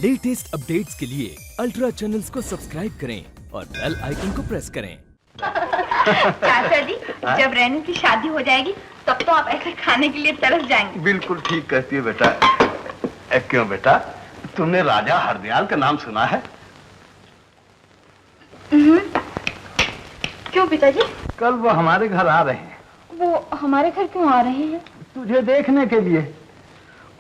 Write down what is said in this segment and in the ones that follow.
Latest updates के लिए ultra channels को सब्सक्राइब करें और बेल आइकन को प्रेस करें। चाचा जी, जब रेनू की शादी हो जाएगी तब तो आप ऐसे खाने के लिए तरस जाएंगे। बिल्कुल ठीक कहती है बेटा। क्यों बेटा, तुमने राजा हरदयाल का नाम सुना है? क्यों पिताजी? कल वो हमारे घर आ रहे हैं। वो हमारे घर क्यों आ रहे हैं? तुझे देखने के लिए।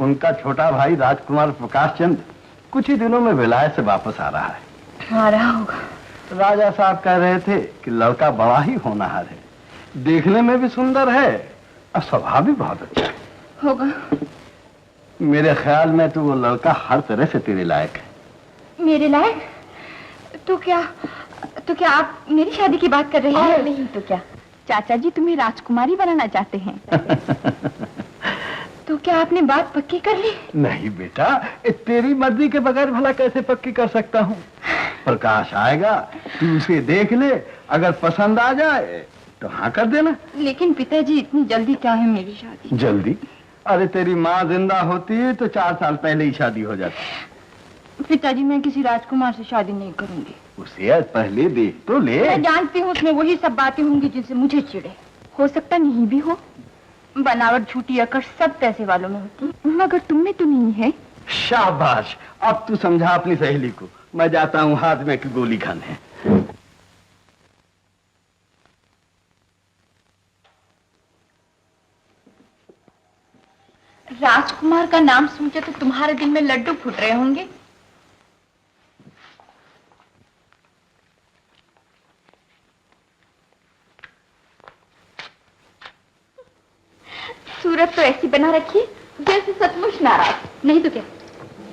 उनका छोटा भाई राजकुमार प्रकाश चंद कुछ ही दिनों में विलायत से वापस आ रहा है। आ रहा होगा। राजा साहब कह रहे थे कि लड़का बड़ा ही होनहार है, देखने में भी सुंदर है और स्वभाव भी बहुत अच्छा है। होगा। मेरे ख्याल में तो वो लड़का हर तरह से तेरे लायक है। मेरे लायक? तो क्या आप मेरी शादी की बात कर रहे हैं? नहीं तो क्या, चाचा जी तुम्हें राजकुमारी बनाना चाहते हैं। तो क्या आपने बात पक्की कर ली? नहीं बेटा, तेरी मर्जी के बगैर भला कैसे पक्की कर सकता हूँ। प्रकाश आएगा, तू उसे देख ले, अगर पसंद आ जाए तो हाँ कर देना। लेकिन पिताजी इतनी जल्दी क्या है मेरी शादी? जल्दी? अरे तेरी माँ जिंदा होती है तो 4 साल पहले ही शादी हो जाती। पिताजी मैं किसी राजकुमार से शादी नहीं करूंगी। उसे पहले देख तो ले। मैं जानती हूँ उसमें वही सब बातें होंगी जिनसे मुझे चिढ़े। हो सकता नहीं भी हो, बनावट झूठी अकड़ सब पैसे वालों में होती, मगर तुम में तो नहीं है। शाबाश, अब तू समझा अपनी सहेली को। मैं जाता हूँ हाथ में की गोली खाने। राजकुमार का नाम सुनकर तो तुम्हारे दिल में लड्डू फूट रहे होंगे। सूरत तो ऐसी बना रखी जैसे सचमुच नाराज। नहीं तो क्या,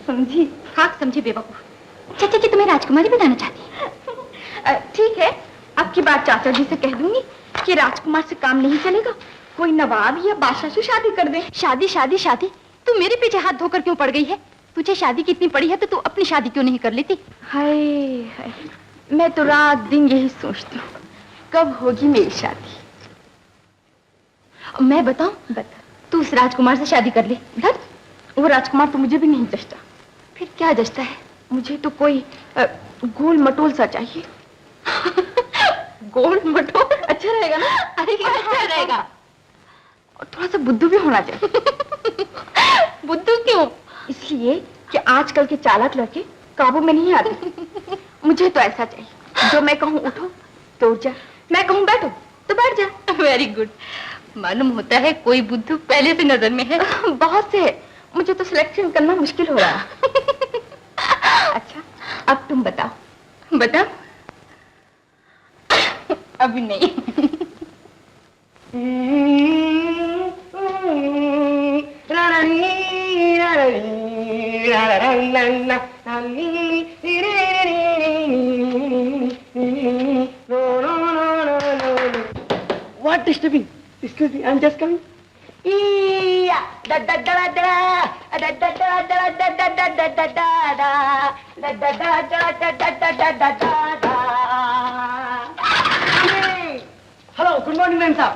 समझी? खाक समझी बेवकूफ। चाचा जी तुम्हें राजकुमारी बनाना चाहती है? ठीक है, अब की बात चाचा जी से कह दूंगी कि राजकुमार से काम नहीं चलेगा, कोई नवाब या बादशाह से शादी कर दे। शादी शादी शादी, तू मेरे पीछे हाथ धोकर क्यों पड़ गई है? तुझे शादी कितनी पड़ी है तो तू अपनी शादी क्यों नहीं कर लेती? हाय हाय, मैं तो रात दिन यही सोचती हूँ कब होगी मेरी शादी। मैं बताऊं? बता। तू उस राजकुमार से शादी कर ले। धत, वो राजकुमार तो मुझे भी नहीं जचता। फिर क्या जचता है? मुझे तो कोई गोल मटोल सा चाहिए। गोल मटोल अच्छा रहेगा ना? अरे अच्छा रहेगा। और थोड़ा सा बुद्धू भी होना चाहिए। बुद्धू क्यों? इसलिए कि आजकल के चालाक लड़के काबू में नहीं आते। मुझे तो ऐसा चाहिए, जो मैं कहूँ उठो तो उठ जा, मैं कहूँ बैठो तो बैठ जा। Very good. मालूम होता है कोई बुद्धू पहले से नजर में है। बहुत से है, मुझे तो सिलेक्शन करना मुश्किल हो रहा है। अच्छा, अब तुम बताओ। बताओ? अभी नहीं। What disturbing? Excuse me, I'm just coming. Hello, good morning, ma'am साहब।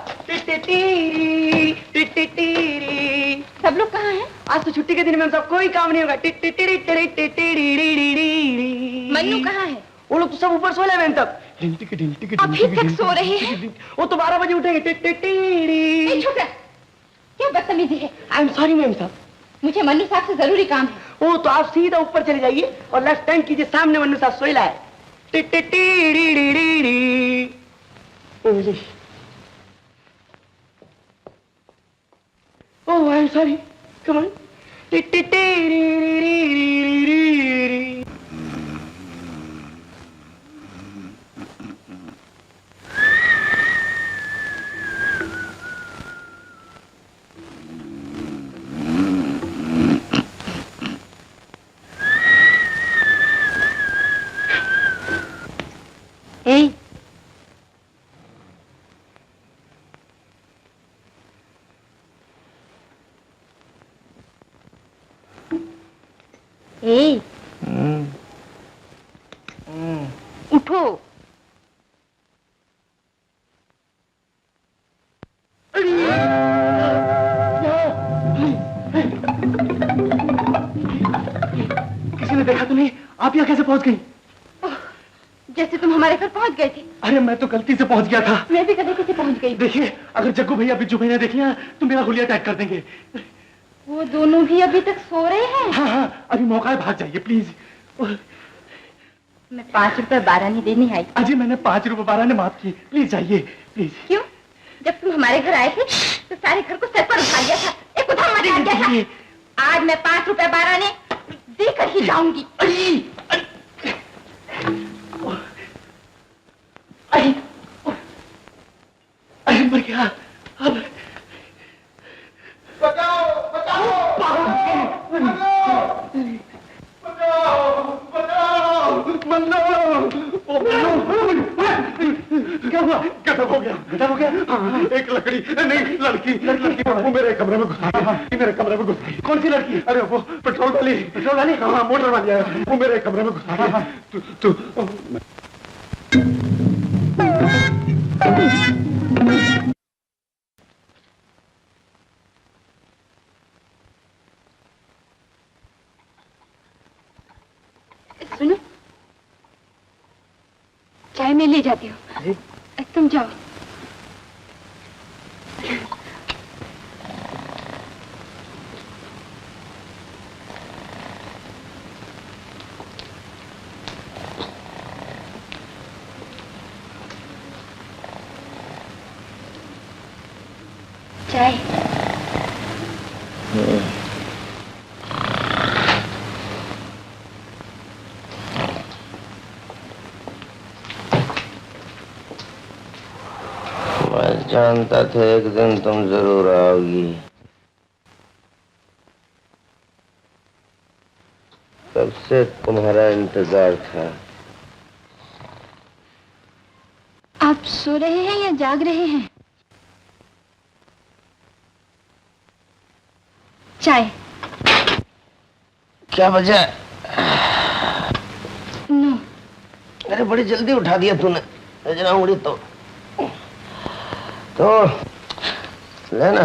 सब लोग कहाँ हैं? आज तो छुट्टी के दिन मैम साहब, कोई काम नहीं होगा। मन्नू कहाँ है? वो लोग तो सब ऊपर सो रहे मैम साहब। अभी तक सो रहे हैं? वो तो 12 बजे उठेंगे। छोटा, क्या बदतमीजी है? आई एम सॉरी मैम साहब। मुझे मन्नू साहब से जरूरी काम है। वो तो आप सीधा ऊपर चले जाइए और लेफ्ट टर्न कीजिए, सामने मन्नू साहब सोइला है। Oh, I'm sorry. Come on. Hey. Hey. उठो। देखा तो नहीं, आप यहाँ कैसे पहुंच गई? जैसे तुम हमारे घर पहुंच गए थे। अरे मैं तो गलती से पहुंच गया था। मैं भी गलती से पहुंच गई। देखिए, अगर जग्गू भैया बिज्जू भैया देख लिया तो मेरा हुलिया टाइट कर देंगे। वो दोनों भी अभी तक सो रहे हैं? हाँ हाँ, अभी मौका है, भाग जाइए प्लीज। मैं 5 रुपए 12 नहीं देने आई। अजी मैंने 5 रुपए 12 ने माफ की, प्लीज जाइए प्लीज। क्यों? जब तुम हमारे घर आए थे तो सारे घर को सर पर उठा लिया था, एक उधर मचा दिया था। आज मैं 5 रुपए 12 ने देकर ही जाऊंगी। अरे मर गया। अब बचाओ बचाओ क्या हुआ? गजब हो गया, गजब हो गया। हाँ, एक लकड़ी नहीं, लड़की लड़की वो मेरे कमरे में घुस गई, मेरे कमरे में घुस गई। कौन सी लड़की? अरे वो पेट्रोल वाली। पेट्रोल वाली? हाँ, मोटर वाली है, वो मेरे कमरे में घुस गई। तू सुनो, चाय मैं ले जाती हूँ, तुम जाओ। चाय। मैं जानता था एक दिन तुम जरूर आओगी। कब से तुम्हारा इंतजार था। आप सो रहे हैं या जाग रहे हैं? चाय। क्या वजह? नो। अरे बड़ी जल्दी उठा दिया तूने। जरा उंगली तो लेना।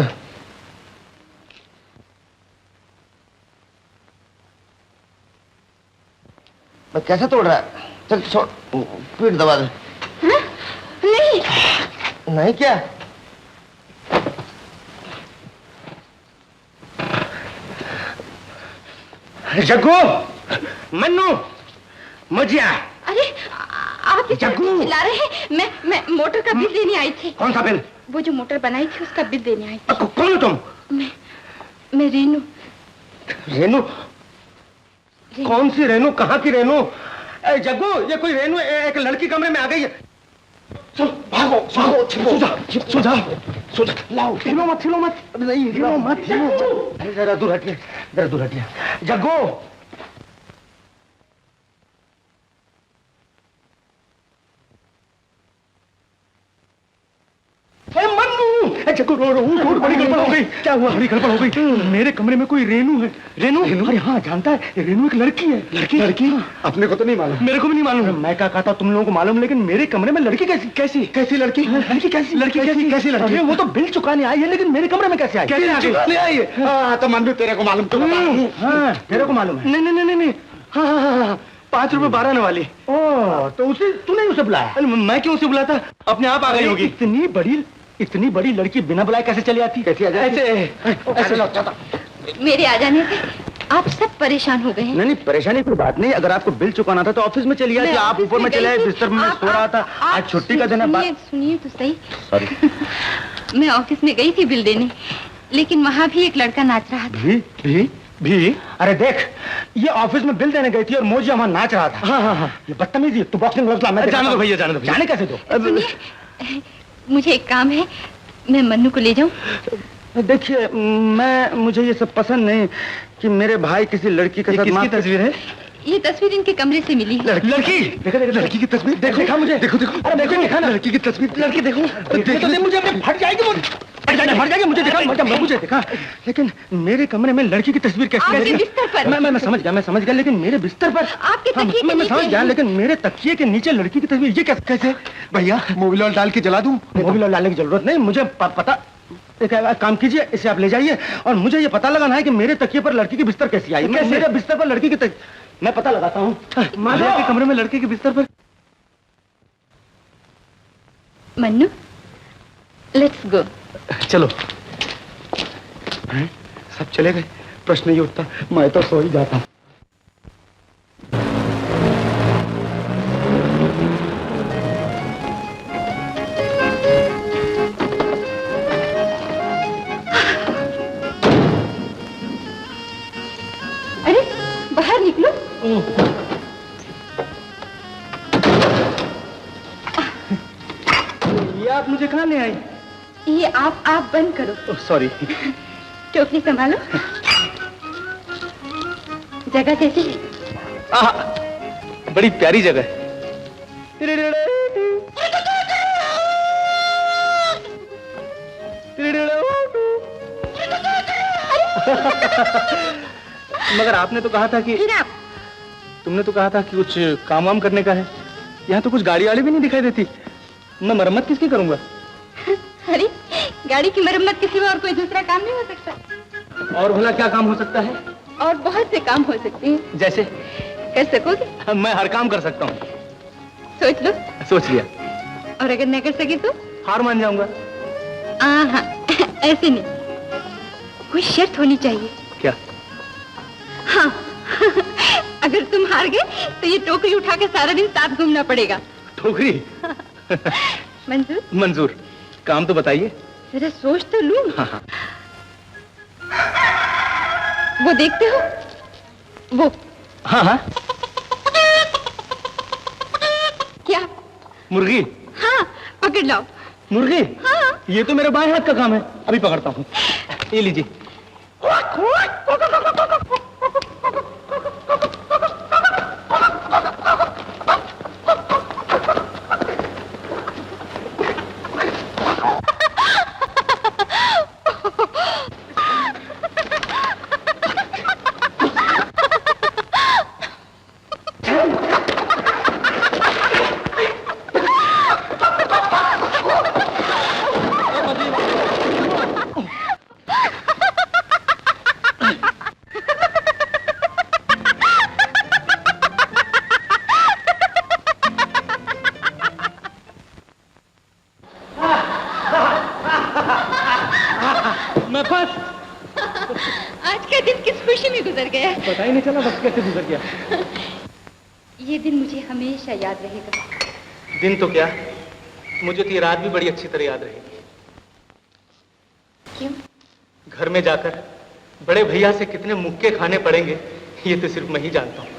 मैं कैसे तोड़ रहा है? चल छोड़, पीठ दबा दे। हाँ? नहीं। नहीं क्या? जग्गू, मन्नू, मजिया। अरे आप इस तरह क्यों चिल्ला रहे हैं? मैं मोटर का बिल देने आई थी। कौन सा बिल? वो जो मोटर बनाई थी उसका बिल देने आई थी। कौन हो तुम? मैं रेनू। रेनू? कौन सी रेनू? कहाँ की रेनू? जग्गू, ये कोई रेनू एक लड़की कमरे में आ गई है। चल भागो भागो, सो जा। लाओ, हिलो मत, नहीं हिलो मत। अरे जरा दूर हटिए, जग्गू। जग्गू रो, बड़ी गड़बड़ हो गई। क्या हुआ? बड़ी गड़बड़ हो गई। मेरे कमरे में कोई रेनू है। रेनू? अरे हाँ, जानता है, रेनू एक लड़की है। लड़की? अपने को तो नहीं मालूम। मेरे को भी नहीं मालूम। मैं क्या कहता, तुम लोगों को मालूम, लेकिन मेरे कमरे में लड़की कैसी लड़की? कैसी लड़की? वो तो बिल चुकाने आई है, लेकिन मेरे कमरे में कैसे आई? कैसे आई है? हाँ, तो मन भी तेरे को मालूम। हाँ, तेरे को मालूम है? नहीं। हाँ, 5 रुपए 12 वाली। ओ, तो तूने उसे बुलाया? मैं क्यों उसे बुलाता? अपने आप आ गई होगी। इतनी बड़ी लड़की बिना बुलाए कैसे चली आती? कैसे आ जाती? ऐसे मेरे आ जाने से आप सब परेशान हो गए हैं। नहीं, परेशानी कोई बात नहीं। अगर आपको बिल चुकाना था तो ऑफिस में चली आती। आप ऊपर में चले आए, बिस्तर में सो रहा था। आज छुट्टी का दिन है। सुनिए तो सही। सॉरी। मैं ऑफिस में गई थी बिल देने, लेकिन वहाँ भी एक लड़का नाच रहा था। भी? अरे देख, ये ऑफिस में बिल देने गई थी और मोजी वहाँ नाच रहा था। हाँ। ये बदतमीजी, तू बॉक्सिंग ग्लव्स ला। मैं जाने दो भैया, जाने दो। जाने कैसे दो? मुझे एक काम है, मैं मन्नू को ले जाऊं? देखिए, मुझे ये सब पसंद नहीं कि मेरे भाई किसी लड़की के साथ। किसकी तस्वीर है? ये तस्वीर इनके कमरे से मिली है। लड़की? देखो लड़की की तस्वीर। देखो मुझे। देखो। अरे देखो, दिखा ना लड़की की तस्वीर। लड़की देखो। मुझे फट जाएगी, मुझे दिखा। लेकिन मेरे कमरे में लड़की की तस्वीर कैसे? बिस्तर पर। मैं समझ गया, लेकिन मेरे बिस्तर पर। आपके तकिए के मैं समझ गया, लेकिन मेरे तकिए के नीचे लड़की की तस्वीर, ये कैसे? भैया, मोबिल ऑयल डाल के जला दूं? मोबिल ऑयल डालने की जरूरत नहीं, मुझे पता। एक काम कीजिए, इसे आप ले जाइए और मुझे ये पता लगाना है कि मेरे तकिए पर लड़की की बिस्तर कैसी आई। मेरे बिस्तर पर लड़की की मैं पता लगाता हूँ। माधव के कमरे में लड़के के बिस्तर पर। Mannu, let's go. चलो। हैं? सब चले गए, प्रश्न ये उठता, मैं तो सो ही जाता हूँ। अरे बाहर निकलो। ये आप मुझे कहाँ ले आई? ये आप बंद करो। सॉरी। टोकरी संभालो। जगह कैसी है? बड़ी प्यारी जगह है। मगर आपने तो कहा था कि तुमने तो कहा था कि कुछ काम वाम करने का है। यहाँ तो कुछ गाड़ी वाली भी नहीं दिखाई देती। मैं मरम्मत किसकी करूंगा? अरे गाड़ी की मरम्मत के सिवा और कोई दूसरा काम नहीं हो सकता। और भला क्या काम हो सकता है? और बहुत से काम हो सकते हैं। जैसे? कर सकोगे? मैं हर काम कर सकता हूँ। सोच लो। सोच लिया। और अगर न कर सके तो? हार मान जाऊंगा। हाँ, ऐसे नहीं, कोई शर्त होनी चाहिए। क्या? हाँ। अगर तुम हार गए तो ये टोकरी उठा के सारा दिन साथ घूमना पड़ेगा। टोकरी? मंजूर? मंजूर। काम तो बताइए। जरा सोच तो लूं। हाँ। वो देखते हो? वो। हाँ। क्या? मुर्गी? हाँ, पकड़ लाओ। मुर्गी? हाँ। ये तो मेरे बाएं हाथ का काम है, अभी पकड़ता हूँ। ये लीजिए। आज का दिन किस खुशी में गुजर गया? पता ही नहीं चला वक्त कैसे गुजर गया। ये दिन मुझे हमेशा याद रहेगा। दिन तो क्या, मुझे तो ये रात भी बड़ी अच्छी तरह याद रहेगी। क्यों? घर में जाकर बड़े भैया से कितने मुक्के खाने पड़ेंगे ये तो सिर्फ मैं ही जानता हूँ।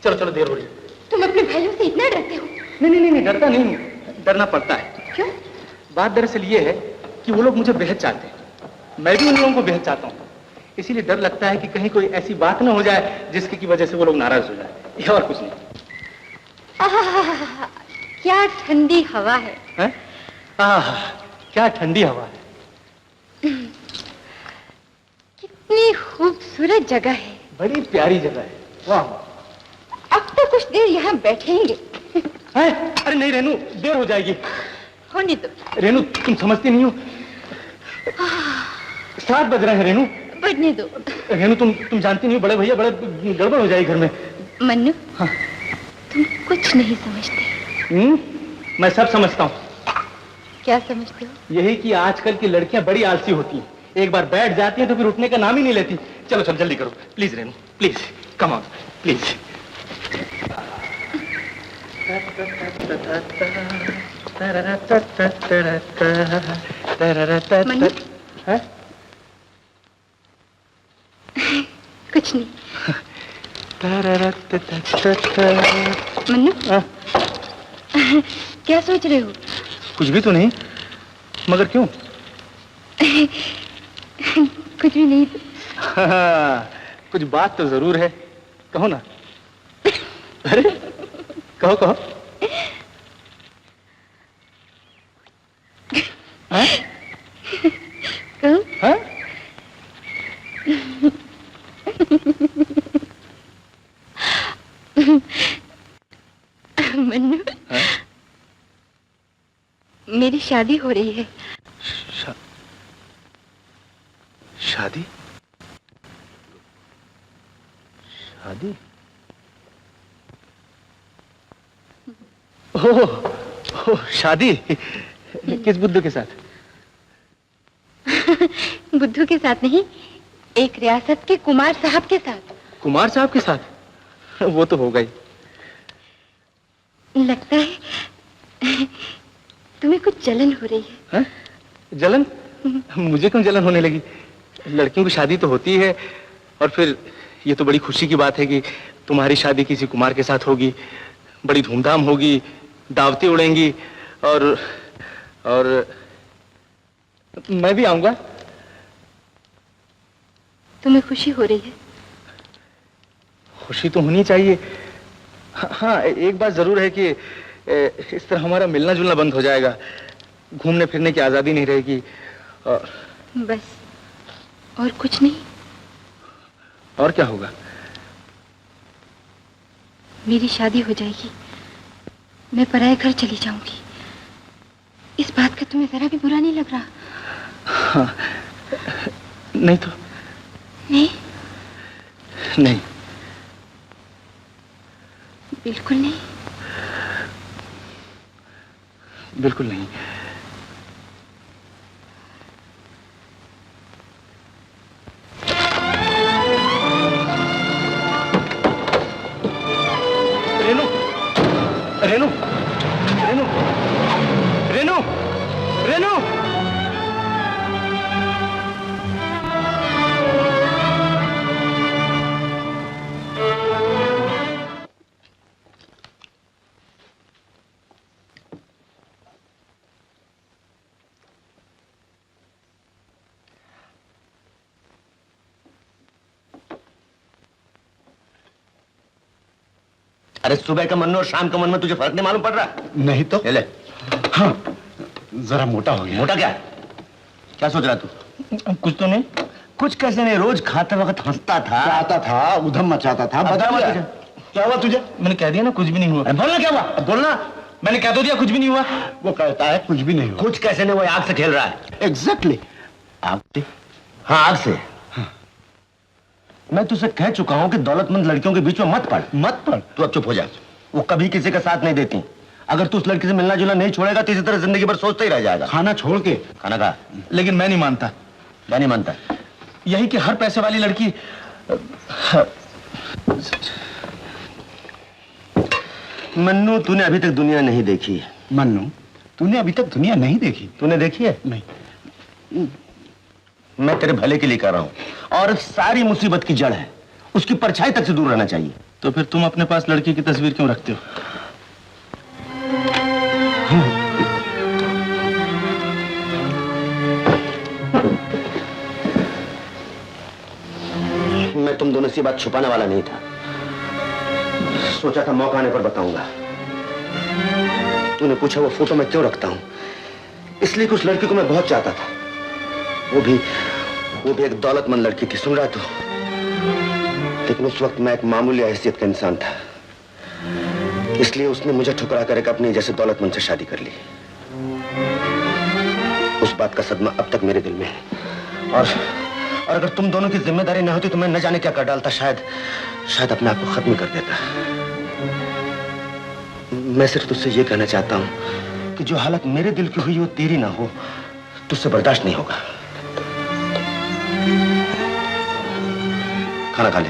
चलो चलो, देर हो रही है। तुम अपने भाइयों से इतना डरते हो? नहीं, डरता नहीं, डरना पड़ता है। क्यों? बात दरअसल ये है कि वो लोग मुझे बेहद चाहते हैं, मैं भी उन लोगों को बेहद चाहता हूँ। इसीलिए डर लगता है कि कहीं कोई ऐसी बात ना हो जाए जिसकी की वजह से वो लोग नाराज हो जाए। ये और कुछ नहीं। क्या ठंडी हवा है, है? क्या ठंडी हवा है। कितनी खूबसूरत जगह है। बड़ी प्यारी जगह है। वाह। अब तो कुछ देर यहाँ बैठेंगे। है? अरे नहीं रेनू, देर हो जाएगी। होने दो। रेनू, तुम समझती नहीं हो, 7 बज रहे हैं। रेनू, बढ़ने दो। रेनू, तुम जानती नहीं हो, बड़े भैया बड़े गड़बड़ हो जाएगी घर में। मन्नू, हाँ। तुम कुछ नहीं समझते। मैं सब समझता हूँ। क्या समझते हो? यही कि आजकल की लड़कियां बड़ी आलसी होती हैं, एक बार बैठ जाती हैं तो फिर उठने का नाम ही नहीं लेती। चलो चलो जल्दी करो, please Renu, please come on, please. Mannu? है? कुछ नहीं। मन्नू, क्या सोच रहे हो? कुछ भी तो नहीं, मगर क्यों? कुछ भी नहीं। कुछ बात तो जरूर है, कहो ना। अरे कहो कहो। कहो। हाँ? मन्नू, मेरी शादी हो रही है। शादी? शादी? ओह, शादी किस बुद्धू के साथ? बुद्धू के साथ नहीं, एक रियासत के कुमार साहब के साथ। कुमार साहब के साथ? वो तो हो गई। लगता है तुम्हें कुछ जलन हो रही है। जलन? मुझे क्यों जलन होने लगी? लड़कियों की शादी तो होती है, और फिर ये तो बड़ी खुशी की बात है कि तुम्हारी शादी किसी कुमार के साथ होगी, बड़ी धूमधाम होगी, दावतें उड़ेंगी, और मैं भी आऊंगा। तुम्हें खुशी हो रही है? खुशी तो होनी चाहिए। हाँ, एक बात जरूर है कि इस तरह हमारा मिलना जुलना बंद हो जाएगा, घूमने फिरने की आजादी नहीं रहेगी। बस, और कुछ नहीं? और क्या होगा? मेरी शादी हो जाएगी, मैं पराये घर चली जाऊंगी। इस बात का तुम्हें जरा भी बुरा नहीं लग रहा? हाँ, नहीं तो नहीं? नहीं, बिल्कुल नहीं? बिल्कुल नहीं। रेनू, रेनू, रेनू, रेनू, रेनू। अरे सुबह का मन में और शाम का मन में तुझे फर्क नहीं मालूम पड़ रहा? नहीं तो? ले। हाँ, जरा मोटा हो गया। मोटा क्या? क्या सोच रहा तू? कुछ तो नहीं। कुछ कैसे नहीं, रोज खाते वक्त हंसता था, आता था, उधम मचाता था। अब बता क्या हुआ दिया। तुझे? क्या हुआ तुझे? मैंने कह दिया ना, कुछ भी नहीं हुआ। अरे बोलना क्या हुआ? अब बोलना। मैंने कह तो दिया, कुछ भी नहीं हुआ। वो कहता है कुछ भी नहीं हुआ। कुछ कैसे नहीं, वो आग से खेल रहा है। एग्जैक्टली। आग से? हाँ, आग से। मैं तुझसे कह चुका हूं कि दौलतमंद लड़कियों के बीच में मत पड़। मत पड़। तू अब चुप हो जा। वो कभी किसी का साथ नहीं देती। अगर तू उस लड़की से मिलना जुलना नहीं छोड़ेगा तो इसी तरह जिंदगी भर सोचता ही रह जाएगा। खाना छोड़ के। खाना खा। लेकिन मैं नहीं मानता। मैं नहीं मानता। यही कि हर पैसे वाली लड़की। मन्नू, तूने अभी तक दुनिया नहीं देखी। मन्नू, तूने अभी तक दुनिया नहीं देखी। तूने देखी है? नहीं। मैं तेरे भले के लिए कर रहा हूं, और सारी मुसीबत की जड़ है, उसकी परछाई तक से दूर रहना चाहिए। तो फिर तुम अपने पास लड़की की तस्वीर क्यों रखते हो? मैं तुम दोनों से बात छुपाने वाला नहीं था, सोचा था मौका आने पर बताऊंगा। तूने पूछा वो फोटो मैं क्यों रखता हूं, इसलिए कि उस लड़की को मैं बहुत चाहता था। वो भी एक दौलतमंद लड़की थी, सुन रहा तू? लेकिन उस वक्त मैं एक मामूली हैसियत का इंसान था, इसलिए उसने मुझे ठुकरा कर एक अपनी जैसे दौलतमंद से शादी कर ली। उस बात का सदमा अब तक मेरे दिल में है, और अगर तुम दोनों की जिम्मेदारी न होती तो मैं न जाने क्या कर डालता, शायद अपने आप को खत्म कर देता। मैं सिर्फ तुझसे ये कहना चाहता हूं कि जो हालत मेरे दिल की हुई वो तेरी ना हो, तुझसे बर्दाश्त नहीं होगा। खाना खा ले।